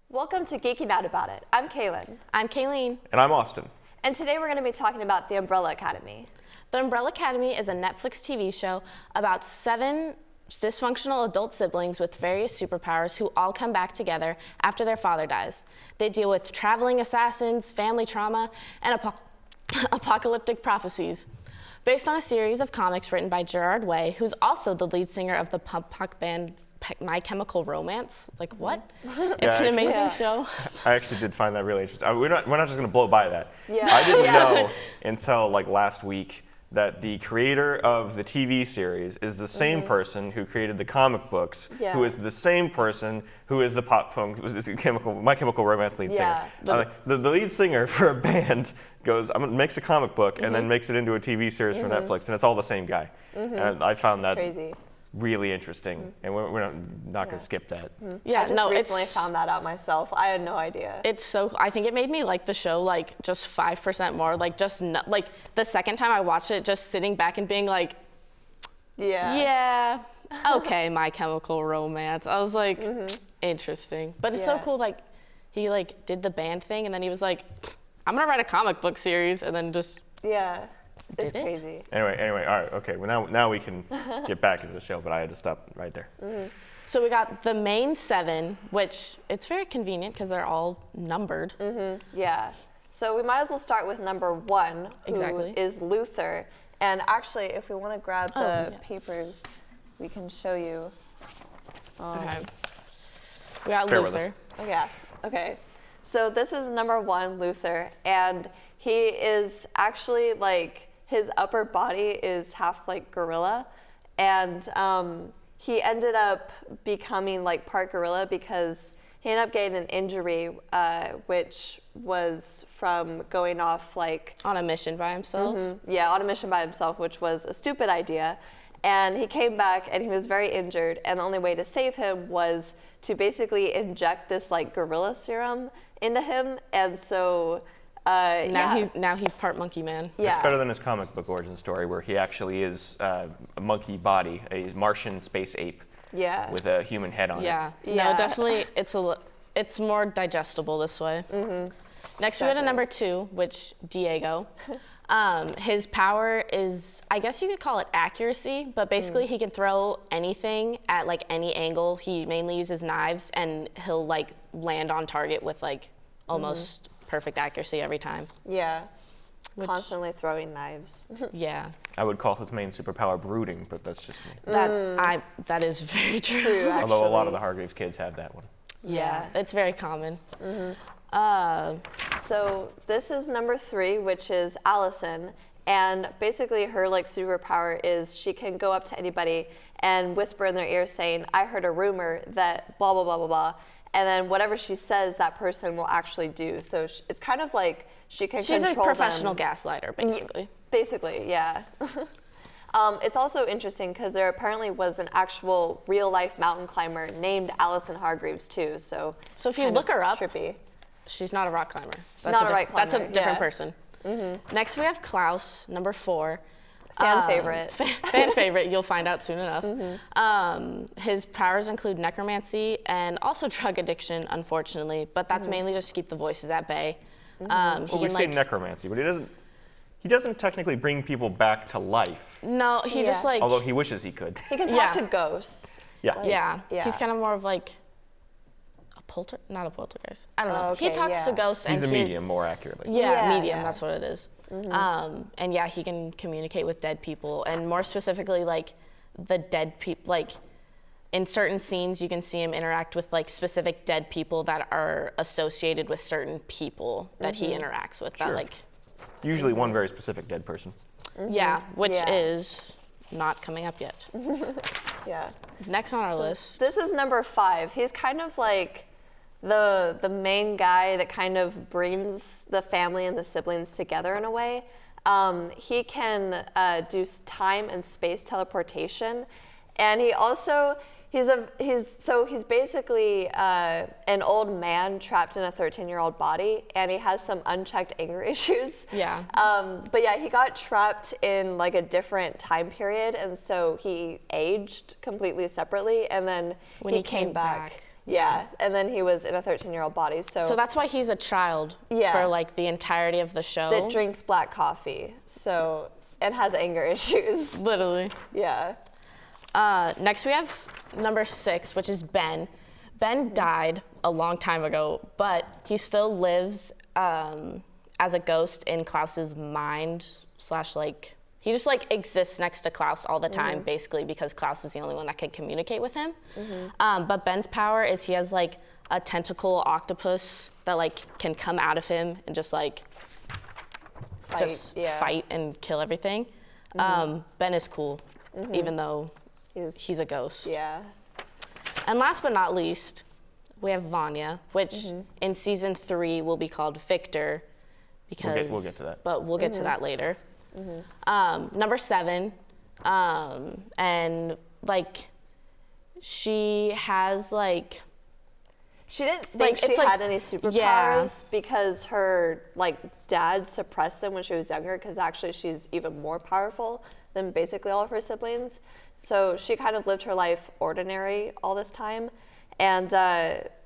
Welcome to Geeking Out About It. I'm Kaylin. I'm Kayleen. And I'm Austin. And today we're going to be talking about The Umbrella Academy. The Umbrella Academy is a Netflix TV show about 7 dysfunctional adult siblings with various superpowers who all come back together after their father dies. They deal with traveling assassins, family trauma, and apocalyptic prophecies. Based on a series of comics written by Gerard Way, who's also the lead singer of the punk band My Chemical Romance. Like, what? It's an amazing show. I actually did find that really interesting. We're not just going to blow by that. Yeah. I didn't know until like last week that the creator of the TV series is the same person who created the comic books, who is the same person who is the pop punk, My Chemical Romance lead singer. The lead singer for a band makes a comic book and then makes it into a TV series for Netflix, and it's all the same guy. And I found that crazy. Really interesting, and we're not going to skip that. Yeah, I just recently found that out myself. I had no idea. I think it made me like the show like just 5% more. Like like the second time I watched it, just sitting back and being like, yeah, okay, My Chemical Romance. I was like, interesting, but it's so cool. Like he like did the band thing, and then he was like, I'm gonna write a comic book series, and then just It's crazy. Anyway, all right, okay. Well, now we can get back into the show, but I had to stop right there. So we got the main 7, which it's very convenient because they're all numbered. Yeah. So we might as well start with number 1, who is Luther. And actually, if we want to grab the papers, we can show you. Okay. We got Bear Luther. Oh, yeah. Okay. So this is number 1, Luther, and he is actually like, his upper body is half like gorilla, and he ended up becoming like part gorilla because he ended up getting an injury, which was from going off like On a mission by himself. on a mission by himself, which was a stupid idea. And he came back and he was very injured, and the only way to save him was to basically inject this like gorilla serum into him, and so Now he's part monkey man. It's better than his comic book origin story, where he actually is a monkey body, a Martian space ape, with a human head on it. No, definitely, it's more digestible this way. Next, we go to number 2, which Diego. His power is, I guess you could call it accuracy, but basically he can throw anything at like any angle. He mainly uses knives, and he'll like land on target with like almost perfect accuracy every time. Constantly throwing knives. I would call his main superpower brooding, but that's just me. That is very true. Although a lot of the Hargreaves kids have that one. It's very common. So this is number 3, which is Allison, and basically her like superpower is she can go up to anybody and whisper in their ear saying, "I heard a rumor that blah blah blah blah blah," and then whatever she says, that person will actually do. So it's kind of like she can control them. She's a professional gaslighter, basically. Basically, yeah. It's also interesting because there apparently was an actual real-life mountain climber named Allison Hargreaves too. So if you look her up, trippy. She's not a rock climber. That's That's a different person. Next, we have Klaus, number 4. Fan favorite. Fan favorite, you'll find out soon enough. His powers include necromancy and also drug addiction, unfortunately, but that's mainly just to keep the voices at bay. We say necromancy, but he doesn't technically bring people back to life. No, he just like... Although he wishes he could. He can talk to ghosts. He's kind of more of like not a poltergeist. I don't know. Okay, he talks to ghosts. He's a medium, more accurately. Medium, that's what it is. And he can communicate with dead people, and more specifically, like the dead people. Like in certain scenes, you can see him interact with like specific dead people that are associated with certain people that he interacts with. That like usually one very specific dead person. Which is not coming up yet. Next on our list. This is number 5. He's kind of like the main guy that kind of brings the family and the siblings together in a way. He can do time and space teleportation, and he also he's basically an old man trapped in a 13-year-old body, and he has some unchecked anger issues. But he got trapped in like a different time period, and so he aged completely separately, and then when he came back. Yeah, and then he was in a 13-year-old body. So that's why he's a child for like the entirety of the show. That drinks black coffee, and has anger issues. Literally. Yeah. Next we have number 6, which is Ben. Ben died a long time ago, but he still lives as a ghost in Klaus's mind / like, he just like exists next to Klaus all the time, basically, because Klaus is the only one that can communicate with him. But Ben's power is he has like a tentacle octopus that like can come out of him and just like fight and kill everything. Ben is cool, even though he's a ghost. Yeah. And last but not least, we have Vanya, which in season 3 will be called Victor, because we'll get to that. But we'll get to that later. Number 7, and like she has like. She didn't think she had any superpowers because her like dad suppressed them when she was younger, because actually she's even more powerful than basically all of her siblings. So she kind of lived her life ordinary all this time, and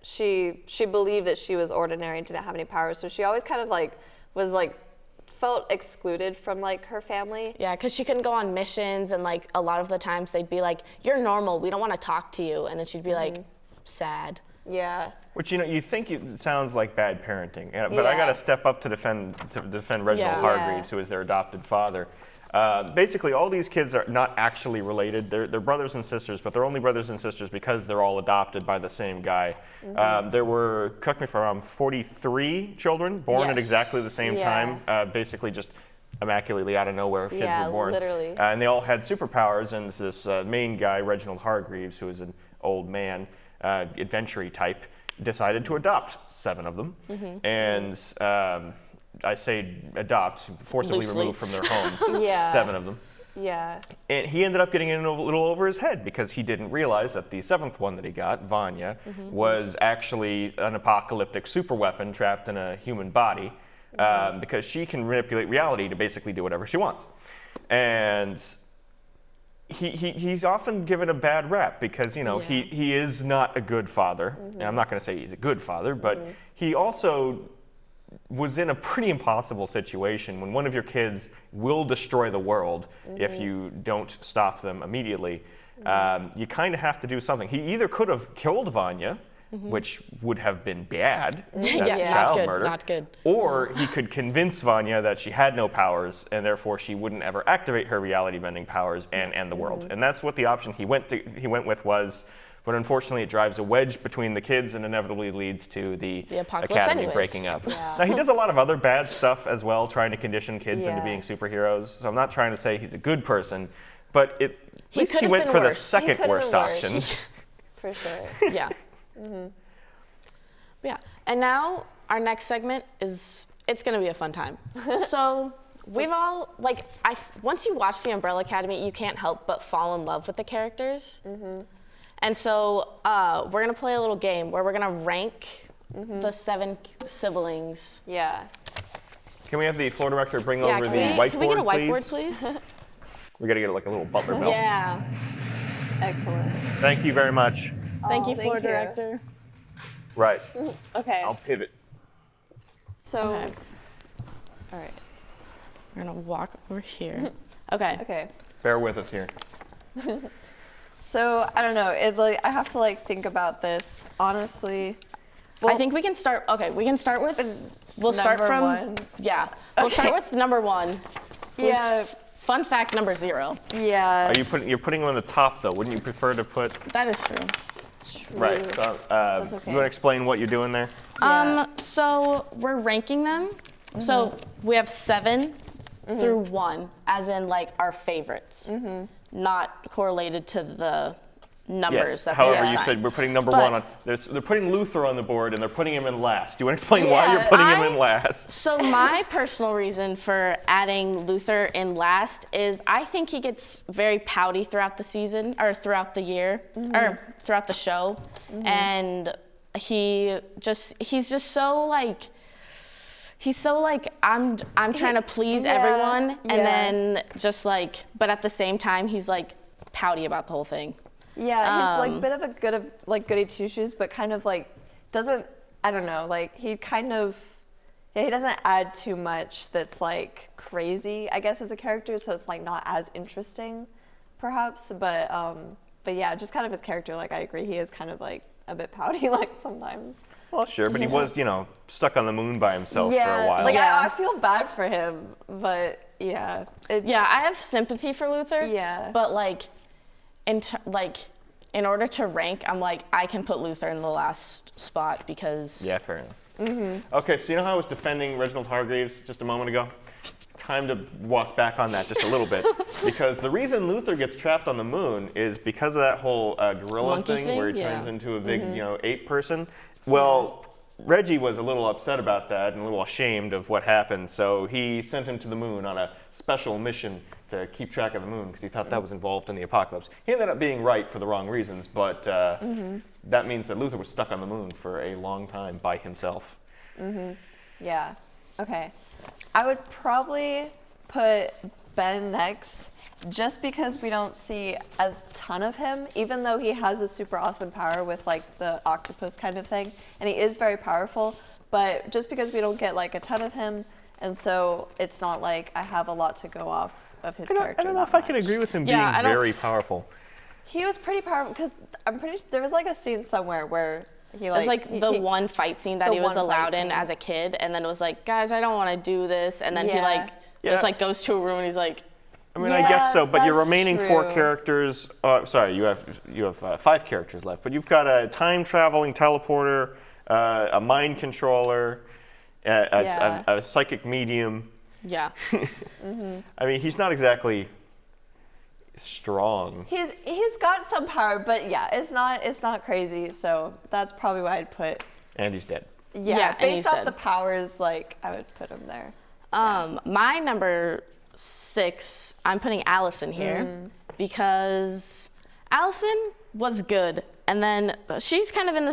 she believed that she was ordinary and didn't have any powers. So she always kind of like was like felt excluded from like her family. Yeah, because she couldn't go on missions, and like a lot of the times they'd be like, "You're normal. We don't want to talk to you," and then she'd be like, sad. Yeah. Which, you think it sounds like bad parenting, but I got to step up to defend Reginald Hargreaves, who is their adopted father. Basically, all these kids are not actually related. They're brothers and sisters, but they're only brothers and sisters because they're all adopted by the same guy. There were, correct me if I'm wrong, 43 children born at exactly the same time, basically just immaculately out of nowhere kids were born. Literally. And they all had superpowers, and this main guy, Reginald Hargreaves, who is an old man, adventure-y type, decided to adopt 7 of them. And I say adopt, forcibly removed from their homes, 7 of them. Yeah. And he ended up getting in a little over his head because he didn't realize that the 7th one that he got, Vanya, was actually an apocalyptic super weapon trapped in a human body, because she can manipulate reality to basically do whatever she wants. And he's often given a bad rap because, he is not a good father. And I'm not going to say he's a good father, but he also was in a pretty impossible situation when one of your kids will destroy the world if you don't stop them immediately. You kind of have to do something. He either could have killed Vanya, which would have been bad. That's child murder. Not good. Or he could convince Vanya that she had no powers, and therefore she wouldn't ever activate her reality-bending powers and end the world. And that's what the option he went with was. But unfortunately, it drives a wedge between the kids and inevitably leads to the academy breaking up. Now, he does a lot of other bad stuff as well, trying to condition kids into being superheroes. So I'm not trying to say he's a good person, but at least he went for the second worst option. For sure. Yeah. Yeah. And now our next segment it's going to be a fun time. So we've all, once you watch The Umbrella Academy, you can't help but fall in love with the characters. And so we're going to play a little game where we're going to rank the 7 siblings. Yeah. Can we have the floor director bring over the whiteboard, Can we get a whiteboard, please? We got to get like a little butler belt. Yeah. Excellent. Thank you very much. Thank you, floor director. Right. Okay. I'll pivot. So, Okay. all right. We're going to walk over here. Okay. Okay. Bear with us here. So, I don't know. I have to think about this honestly. I think we can start. Okay, we can start with. We'll start from. One. Yeah. We'll start with number 1. Yeah. Fun fact number 0. Yeah. You're putting them on the top though. Wouldn't you prefer to put? That is true. Right. So, okay. You want to explain what you're doing there? Yeah. So we're ranking them. So we have 7 through 1, as in our favorites, not correlated to the numbers. Yes. That However, they you assign. said we're putting number 1 on. They're putting Luther on the board and they're putting him in last. Do you want to explain why you're putting him in last? So my personal reason for adding Luther in last is I think he gets very pouty throughout the season, or throughout the year, or throughout the show, and he's just so he's so I'm trying to please everyone, and then just but at the same time he's pouty about the whole thing. Yeah, he's like a bit of a goody two shoes, but kind of like doesn't, I don't know, like he doesn't add too much that's like crazy, I guess, as a character, so it's like not as interesting, perhaps. But yeah, just kind of his character. Like I agree, he is kind of like a bit pouty, like sometimes. Well, sure, but he was, stuck on the moon by himself for a while. Like I feel bad for him, but yeah. I have sympathy for Luther. Yeah. But like, in order to rank, I'm like, I can put Luther in the last spot because. Yeah, fair enough. Okay, so you know how I was defending Reginald Hargreaves just a moment ago? Time to walk back on that just a little bit, because the reason Luther gets trapped on the moon is because of that whole gorilla Monkey thing, where he turns into a big, ape person. Well, Reggie was a little upset about that and a little ashamed of what happened, so he sent him to the moon on a special mission to keep track of the moon because he thought that was involved in the apocalypse. He ended up being right for the wrong reasons, but that means that Luther was stuck on the moon for a long time by himself. Yeah. Okay. I would probably put Ben next just because we don't see a ton of him, even though he has a super awesome power with like the octopus kind of thing, and he is very powerful, but just because we don't get like a ton of him, and so it's not like I have a lot to go off of his character. I don't know if I can agree with him being very powerful. He was pretty powerful because I'm pretty sure there was like a scene somewhere where he like. It's like the one fight scene that he was allowed in as a kid, and then it was like, guys, I don't want to do this, and then he like just like goes to a room and he's like. I mean, I guess so, but your remaining 4 characters. Sorry, you have 5 characters left, but you've got a time-traveling teleporter, a mind controller, a psychic medium. Yeah. I mean, he's not exactly strong. He's got some power, but yeah, it's not crazy. So that's probably what I'd put. And he's dead. Yeah, based off the powers, like I would put him there. My number 6, I'm putting Allison here because Allison was good, and then she's kind of in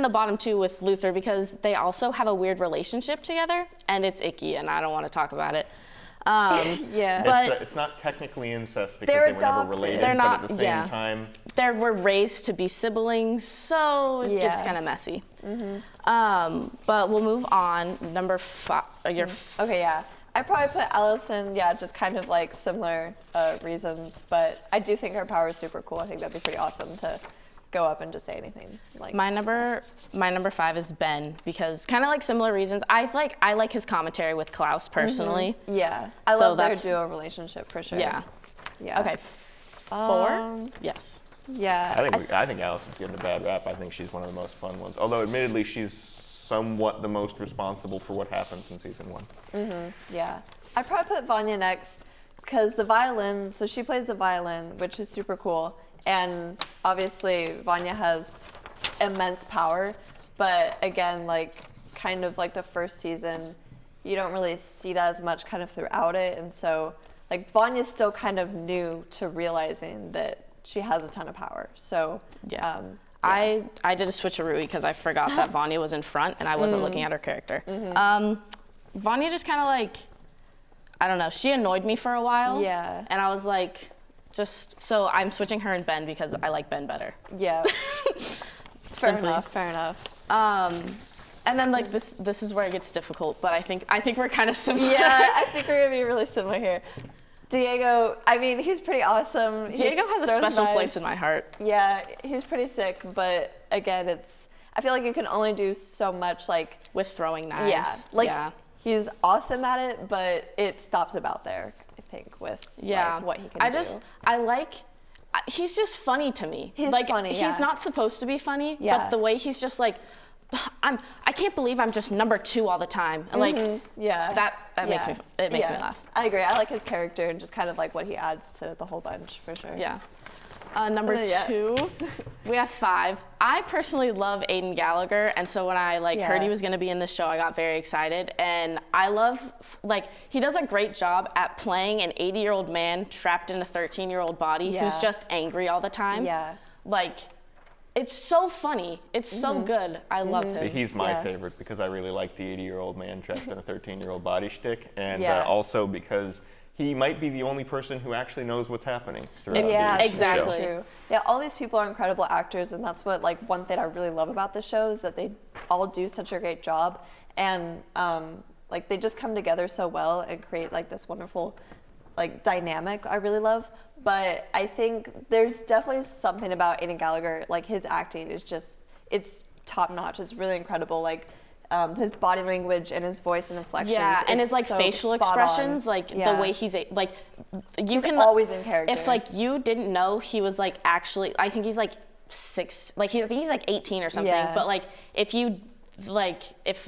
the bottom 2 with Luther because they also have a weird relationship together, and it's icky, and I don't want to talk about it. But it's not technically incest because they were never related, but at the same time, they were raised to be siblings, so it gets kind of messy. But we'll move on. Number 5. Okay, yeah. I'd probably put Allison, just kind of like similar reasons, but I do think her power is super cool. I think that'd be pretty awesome to go up and just say anything. Like my number 5 is Ben because kind of like similar reasons. I like his commentary with Klaus personally. Yeah, I love their duo relationship for sure. Yeah. Okay. 4. Yes. Yeah. I think Allison's getting a bad rap. I think she's one of the most fun ones. Although, admittedly, she's somewhat the most responsible for what happens in season 1. Yeah. I'd probably put Vanya next because the violin, so she plays the violin, which is super cool. And obviously Vanya has immense power, but again, like kind of like the first season, you don't really see that as much kind of throughout it. And so like Vanya's still kind of new to realizing that she has a ton of power. So I did a switcheroo because I forgot that Vanya was in front and I wasn't looking at her character. Vanya just kind of like, I don't know, she annoyed me for a while. Yeah. And I was like, so I'm switching her and Ben because I like Ben better. Yeah. Fair enough. And then like this is where it gets difficult, but I think we're kind of similar. Yeah, I think we're gonna be really similar here. Diego, I mean, he's pretty awesome. Diego has a special place in my heart. Yeah, he's pretty sick, but again, I feel like you can only do so much, like with throwing knives. He's awesome at it, but it stops about there, I think, with like, what he can do. He's just funny to me. He's like, funny, He's not supposed to be funny, but the way he's just like, I can't believe I'm just number 2 all the time. And like, that makes me laugh. I agree. I like his character and just kind of like what he adds to the whole bunch for sure. Yeah. Number 2, we have 5. I personally love Aidan Gallagher, and so when I heard he was going to be in this show, I got very excited. And I love, he does a great job at playing an 80-year-old man trapped in a 13-year-old body who's just angry all the time. Yeah. It's so funny. It's so good. I love him. He's my favorite because I really like the 80-year-old man trapped in a 13-year-old body shtick, and also because he might be the only person who actually knows what's happening throughout Yeah, the exactly. show. True. Yeah, all these people are incredible actors, and that's what like one thing I really love about the show is that they all do such a great job, and like they just come together so well and create like this wonderful like dynamic I really love. But I think there's definitely something about Aidan Gallagher, like his acting is just, it's top notch. It's really incredible. Like his body language and his voice and inflections. Yeah, and his like so facial spot expressions, on. like Yeah. the way he's like, you He's can always in character. If like you didn't know he was like actually, I think he's like I think he's like 18 or something. Yeah. But like if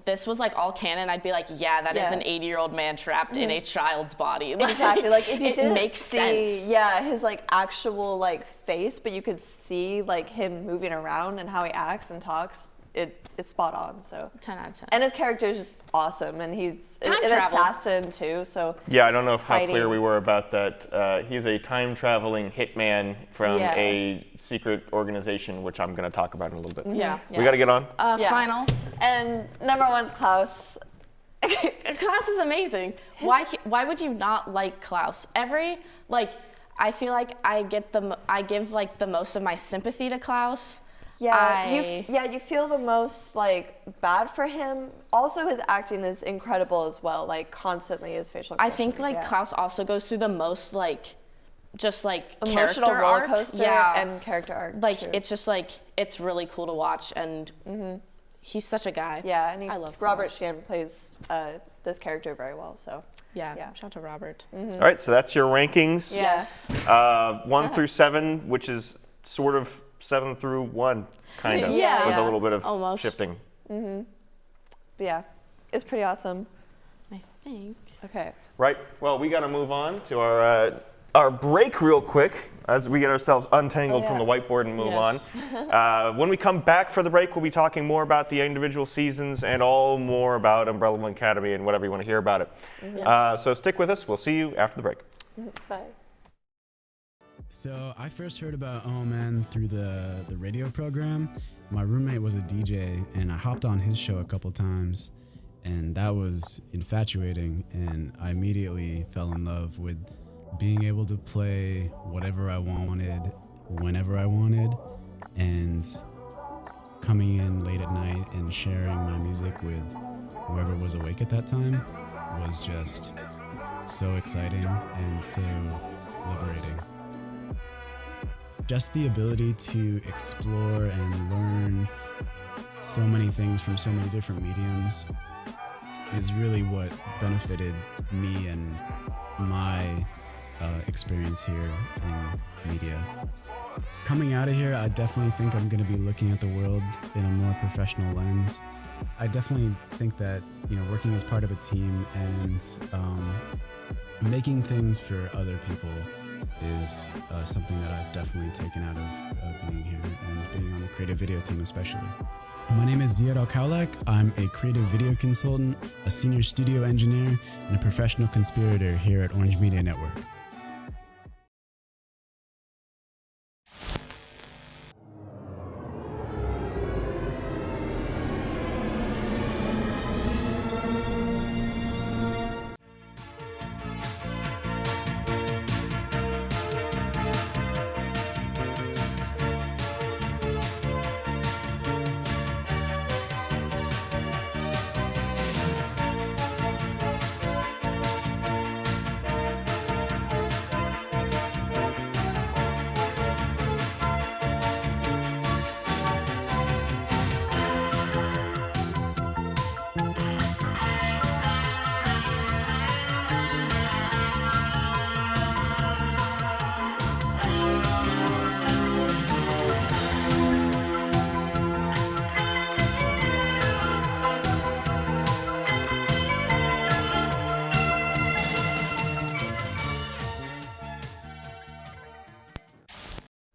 this was like all canon, I'd be like, yeah, that is an 80-year-old man trapped in a child's body. Exactly. Like if you it didn't makes see, sense. yeah, his like actual like face, but you could see like him moving around and how he acts and talks. It's spot on. So 10 out of 10. and his character is just awesome, and he's Time an travel. assassin too. So Yeah, I don't know how clear fighting. we were about that. He's a time-traveling hitman from Yeah. a secret organization, which I'm going to talk about in a little bit. Yeah. We got to get on. Yeah. Final. And number one's Klaus. Klaus is amazing. Why would you not like Klaus? I feel like I give like the most of my sympathy to Klaus. Yeah, you feel the most like bad for him. Also, his acting is incredible as well. Like constantly, his facial I expressions. think like Klaus also goes through the most like just like emotional character roller arc. coaster Yeah. and character arc. Like too. it's just like it's really cool to watch, and he's such a guy. Yeah, and I love Robert Klaus. Sheehan plays this character very well. So Yeah, Yeah. shout out to Robert. All right, so that's your rankings. Yes. 1 through 7, which is sort of 7 through 1, kind of, Yeah. with a little bit of Almost. shifting. but yeah, it's pretty awesome. I think. Okay. Right. Well, we got to move on to our break real quick as we get ourselves untangled from the whiteboard and move Yes. on. When we come back for the break, we'll be talking more about the individual seasons and all more about Umbrella Academy and whatever you want to hear about it. Yes. So stick with us. We'll see you after the break. Bye. So I first heard about Oh Man through the radio program. My roommate was a DJ, and I hopped on his show a couple times, and that was infatuating, and I immediately fell in love with being able to play whatever I wanted, whenever I wanted, and coming in late at night and sharing my music with whoever was awake at that time was just so exciting and so liberating. Just the ability to explore and learn so many things from so many different mediums is really what benefited me and my experience here in media. Coming out of here, I definitely think I'm going to be looking at the world in a more professional lens. I definitely think that, working as part of a team and making things for other people is something that I've definitely taken out of being here and being on the creative video team especially. My name is Ziad Al-Kaulak. I'm a creative video consultant, a senior studio engineer, and a professional conspirator here at Orange Media Network.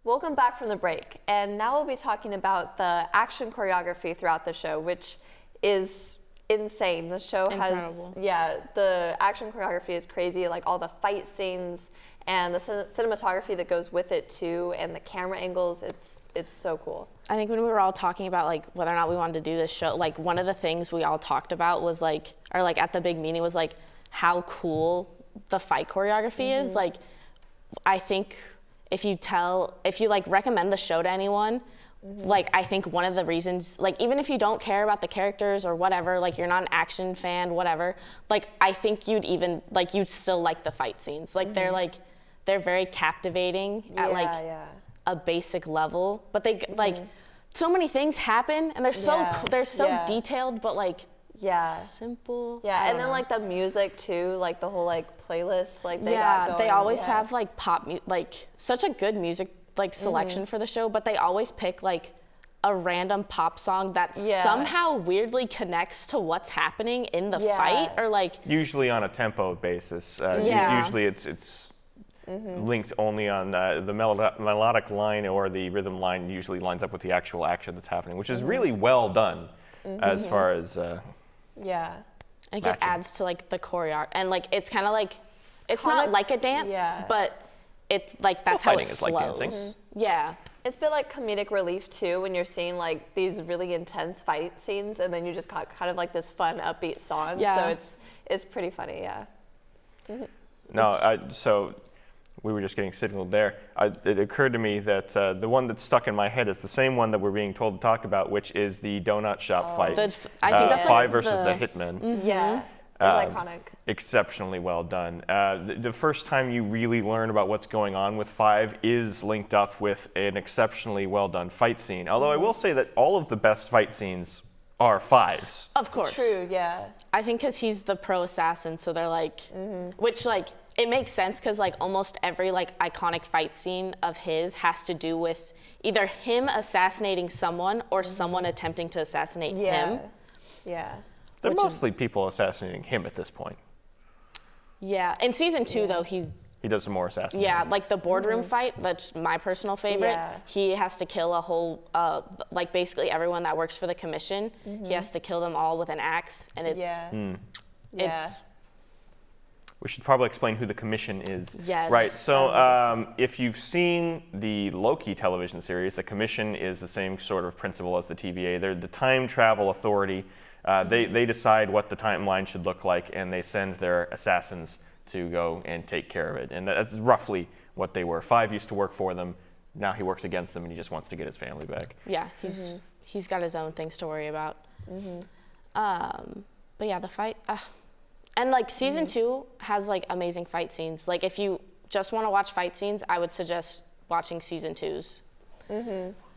Welcome back from the break, and now we'll be talking about the action choreography throughout the show, which is insane. The show Incredible. the action choreography is crazy, like all the fight scenes and the cinematography that goes with it too, and the camera angles, it's so cool. I think when we were all talking about like whether or not we wanted to do this show, like one of the things we all talked about was like, or like at the big meeting was like how cool the fight choreography is. Like, I think if you like recommend the show to anyone, like, I think one of the reasons, like, even if you don't care about the characters or whatever, like, you're not an action fan, whatever, like, I think you'd still like the fight scenes. Like, they're very captivating at like a basic level, but they like so many things happen and they're so detailed, but like simple. Yeah, and then like the music too, like the whole like playlist, like they got going. They always have like like such a good music like selection for the show, but they always pick like a random pop song that somehow weirdly connects to what's happening in the fight, or like usually on a tempo basis. Usually it's linked only on the melodic line, or the rhythm line usually lines up with the actual action that's happening, which is really well done as far as like it adds to like the choreo, and like it's kind of like it's not like a dance, but it's like that's how it flows. Fighting is like dancing. Yeah. It's been like comedic relief too when you're seeing like these really intense fight scenes, and then you just got kind of like this fun upbeat song. So it's pretty funny. So we were just getting signaled there. It occurred to me that the one that's stuck in my head is the same one that we're being told to talk about, which is the donut shop fight. I think that's Five versus the Hitman. Yeah, it's iconic. Exceptionally well done. The first time you really learn about what's going on with Five is linked up with an exceptionally well done fight scene. Although I will say that all of the best fight scenes are Five's. Of course. True, yeah. I think because he's the pro assassin, so they're like, which like, it makes sense because like almost every like iconic fight scene of his has to do with either him assassinating someone or someone attempting to assassinate him. Yeah. They're mostly people assassinating him at this point. Yeah. In season 2 though, he does some more assassinating. Yeah, like the boardroom fight, that's my personal favorite. Yeah. He has to kill a whole, like basically everyone that works for the commission. He has to kill them all with an axe, and it's we should probably explain who the commission is. Yes. Right, so if you've seen the Loki television series, the commission is the same sort of principle as the TVA. They're the time travel authority. They decide what the timeline should look like, and they send their assassins to go and take care of it. And that's roughly what they were. Five used to work for them. Now he works against them, and he just wants to get his family back. Yeah, he's got his own things to worry about. But yeah, the fight... And like season 2 has like amazing fight scenes. Like if you just want to watch fight scenes, I would suggest watching season 2's.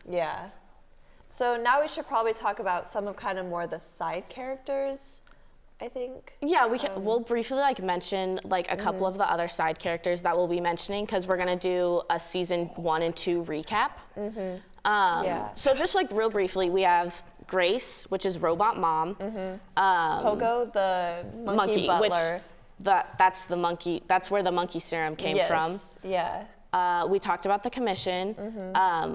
Yeah. So now we should probably talk about some of kind of more the side characters, I think. Yeah, we'll briefly like mention like a couple of the other side characters that we'll be mentioning, because we're gonna do a season 1 and 2 recap. So just like real briefly, we have Grace, which is Robot Mom. Pogo, the monkey butler. That's the monkey. That's where the monkey serum came from. Yeah. We talked about the commission.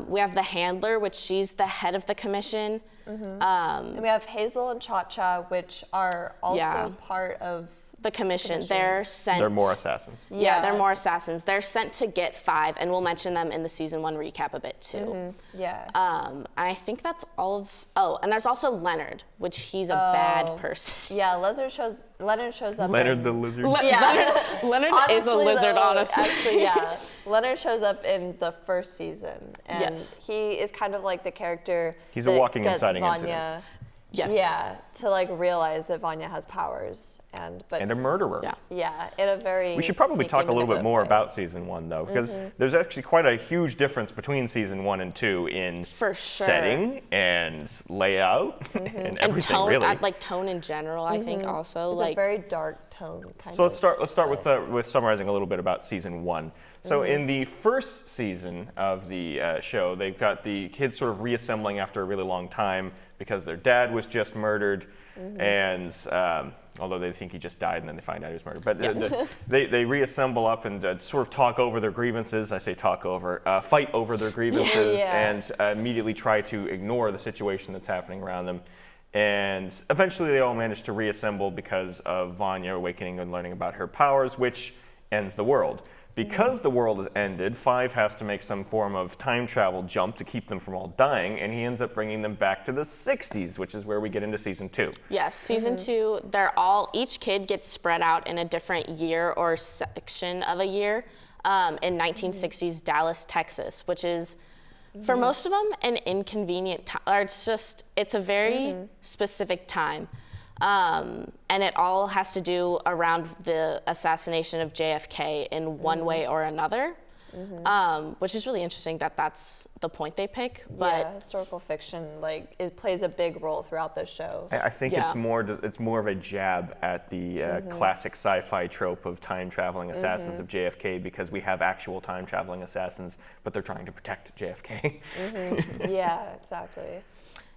We have the handler, which she's the head of the commission. And we have Hazel and Cha-Cha, which are also part of the commission. They're sent. They're more assassins. Yeah, they're more assassins. They're sent to get Five, and we'll mention them in the season 1 recap a bit too. And I think that's all of. Oh, and there's also Leonard, which he's a bad person. Yeah, Leonard shows up. Leonard the lizard. Leonard honestly, is a lizard, honestly. Actually, yeah. Leonard shows up in the first season, and he is kind of like the character. He's a walking inciting Vanya, incident. Yeah, to like realize that Vanya has powers. And a murderer. Yeah, in a very. We should probably talk a little bit more about season 1 though, because there's actually quite a huge difference between season 1 and 2 in setting and layout and everything, and tone, really. Like tone in general, I think also it's like a very dark tone kind of. So let's start with summarizing a little bit about season 1. So in the first season of the show, they've got the kids sort of reassembling after a really long time because their dad was just murdered, and although they think he just died and then they find out he was murdered. But they reassemble up and sort of talk over their grievances. I say talk over, fight over their grievances and immediately try to ignore the situation that's happening around them. And eventually they all manage to reassemble because of Vanya awakening and learning about her powers, which ends the world. because the world has ended, 5 has to make some form of time travel jump to keep them from all dying, and he ends up bringing them back to the 60s, which is where we get into season 2. Yes, season 2, each kid gets spread out in a different year or section of a year in 1960s Dallas, Texas, which is, for most of them, an inconvenient time. Or it's a very specific time. And it all has to do around the assassination of JFK in one way or another, which is really interesting that that's the point they pick. But yeah, historical fiction, like, it plays a big role throughout the show. I think it's more of a jab at the classic sci-fi trope of time-traveling assassins of JFK, because we have actual time-traveling assassins, but they're trying to protect JFK. Yeah, exactly.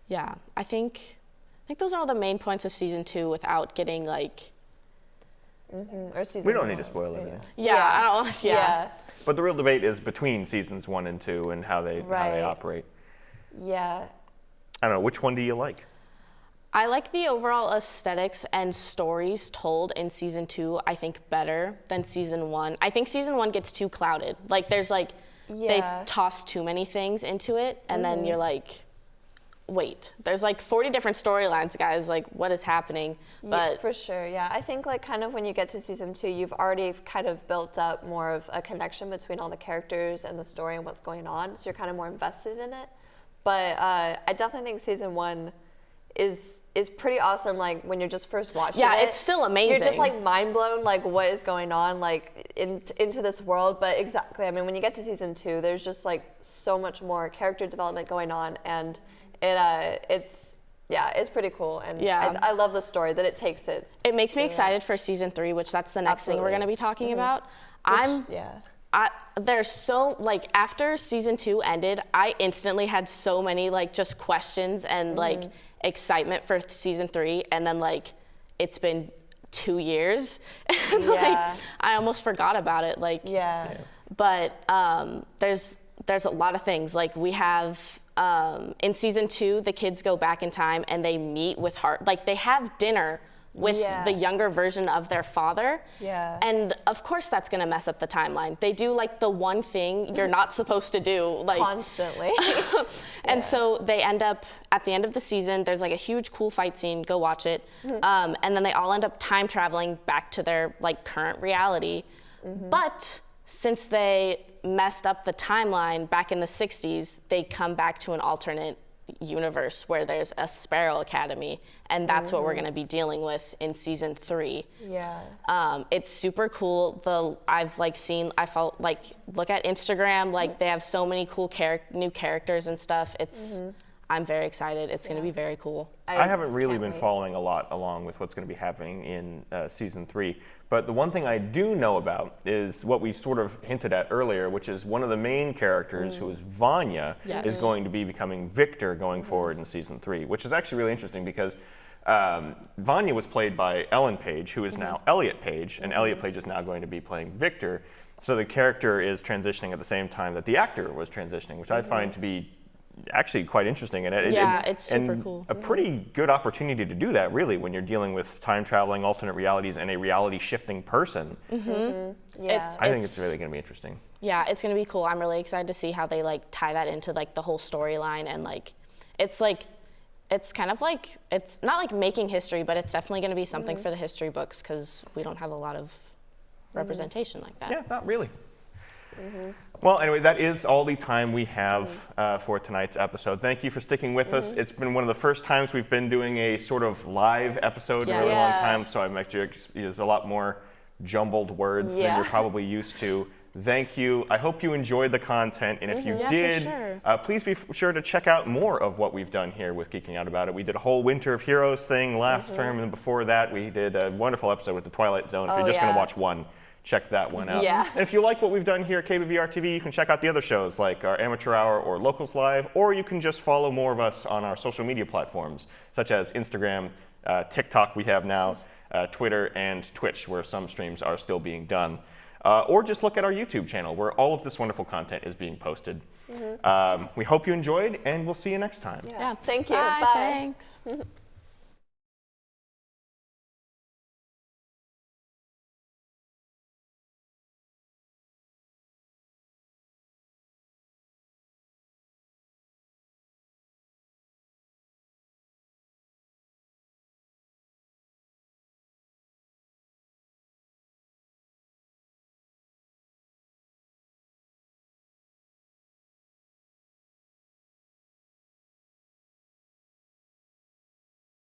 Yeah, I think those are all the main points of season 2 without getting like. Or season We don't 1. need to spoil everything. Yeah. But the real debate is between seasons 1 and 2 and how they operate. Yeah. I don't know, which one do you like? I like the overall aesthetics and stories told in season 2, I think, better than season 1. I think season 1 gets too clouded. Like, there's they toss too many things into it, and then you're like, wait, there's like 40 different storylines, guys, like, what is happening? But yeah, for sure, yeah. I think, like, kind of when you get to season 2, you've already kind of built up more of a connection between all the characters and the story and what's going on, so you're kind of more invested in it. But I definitely think season 1 is pretty awesome, like, when you're just first watching it. Yeah, it's still amazing. You're just, like, mind blown, like, what is going on, like, into this world. But exactly, I mean, when you get to season 2, there's just, like, so much more character development going on, and it's pretty cool, and I love the story that it takes it. It makes me excited for season 3, which that's the next thing we're going to be talking about. There's so, like, after season 2 ended, I instantly had so many, like, just questions and like excitement for season 3, and then, like, it's been 2 years, and like, I almost forgot about it. Like, but there's a lot of things. Like, we have. In season 2, the kids go back in time and they meet with like, they have dinner with the younger version of their father. Yeah. And of course that's gonna mess up the timeline. They do, like, the one thing you're not supposed to do, like, constantly. And so they end up, at the end of the season, there's, like, a huge cool fight scene, go watch it. And then they all end up time traveling back to their, like, current reality. But since they messed up the timeline back in the 60s, they come back to an alternate universe where there's a Sparrow Academy, and that's what we're going to be dealing with in season 3. Yeah. It's super cool. I felt like, look at Instagram, like, they have so many cool new characters and stuff. It's I'm very excited. It's going to be very cool. I haven't really been following a lot along with what's going to be happening in season 3. But the one thing I do know about is what we sort of hinted at earlier, which is one of the main characters, who is Vanya, is going to be becoming Victor going forward in season 3, which is actually really interesting because Vanya was played by Ellen Page, who is now Elliot Page, and Elliot Page is now going to be playing Victor. So the character is transitioning at the same time that the actor was transitioning, which I find to be actually quite interesting, and it's super cool. A pretty good opportunity to do that, really, when you're dealing with time traveling, alternate realities, and a reality shifting person. Yeah, I think it's really going to be interesting. Yeah, it's going to be cool. I'm really excited to see how they, like, tie that into, like, the whole storyline, and, like, it's kind of like, it's not like making history, but it's definitely going to be something for the history books, because we don't have a lot of representation like that. Yeah, not really. Well, anyway, that is all the time we have for tonight's episode. Thank you for sticking with us. It's been one of the first times we've been doing a sort of live episode in a really long time, so I'm actually used a lot more jumbled words than you're probably used to. Thank you. I hope you enjoyed the content, and if you did, please be sure to check out more of what we've done here with Geeking Out About It. We did a whole Winter of Heroes thing last term, and before that, we did a wonderful episode with the Twilight Zone. If you're just going to watch one, check that one out. And if you like what we've done here at KBVR TV, you can check out the other shows like our Amateur Hour or Locals Live, or you can just follow more of us on our social media platforms, such as Instagram, TikTok we have now, Twitter, and Twitch, where some streams are still being done. Or just look at our YouTube channel, where all of this wonderful content is being posted. We hope you enjoyed, and we'll see you next time. Yeah. Thank you. Bye. Bye. Thanks.